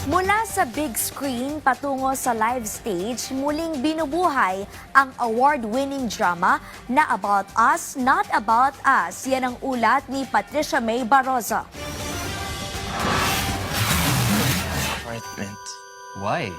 Mula sa big screen patungo sa live stage, muling binubuhay ang award-winning drama na About Us, Not About Us. Yan ang ulat ni Patricia May Barroso. Apartment. Why?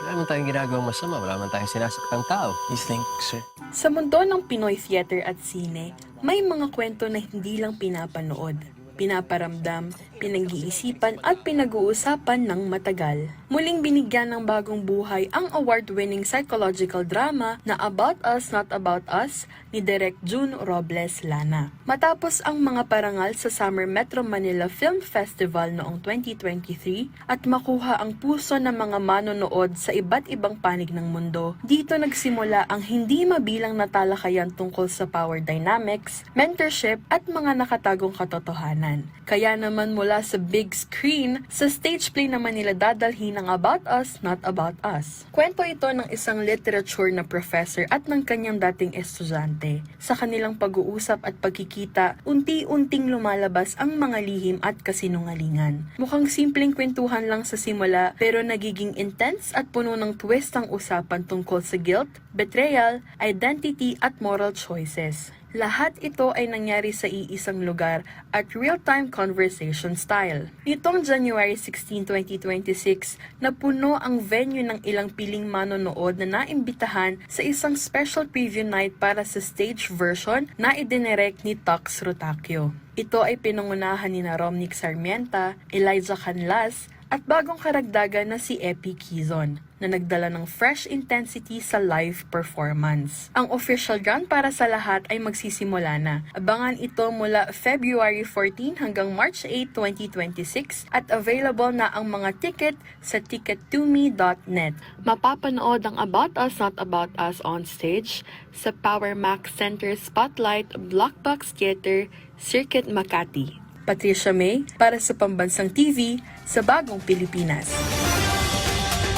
Wala naman tayong ginagawang masama, wala naman tayong sinasaktang tao. You think, sir? Sa mundo ng Pinoy theater at sine, may mga kwento na hindi lang pinapanood, pinaparamdam, pinag-iisipan at pinag-uusapan ng matagal. Muling binigyan ng bagong buhay ang award-winning psychological drama na About Us, Not About Us ni Direk June Robles Lana. Matapos ang mga parangal sa Summer Metro Manila Film Festival noong 2023 at makuha ang puso ng mga manonood sa iba't ibang panig ng mundo, dito nagsimula ang hindi mabilang na talakayan tungkol sa power dynamics, mentorship at mga nakatagong katotohanan. Kaya naman mula sa big screen, sa stage play naman nila dadalhin ang About Us, Not About Us. Kwento ito ng isang literature na professor at ng kanyang dating estudyante. Sa kanilang pag-uusap at pagkikita, unti-unting lumalabas ang mga lihim at kasinungalingan. Mukhang simpleng kwentuhan lang sa simula pero nagiging intense at puno ng twist ang usapan tungkol sa guilt, betrayal, identity at moral choices. Lahat ito ay nangyari sa iisang lugar at real-time conversation style. Nitong January 16, 2026, napuno ang venue ng ilang piling manonood na naimbitahan sa isang special preview night para sa stage version na idinirect ni Tux Rotacchio. Ito ay pinangunahan ni Romnick Sarmienta, Elijah Canlas, at bagong karagdagan na si Epi Quizon na nagdala ng fresh intensity sa live performance. Ang official run para sa lahat ay magsisimula na. Abangan ito mula February 14 hanggang March 8, 2026 at available na ang mga ticket sa ticket2me.net. Mapapanood ang About Us, Not About Us on stage sa Power Max Center Spotlight Black Box Theater, Circuit Makati. Patricia May para sa Pambansang TV sa Bagong Pilipinas.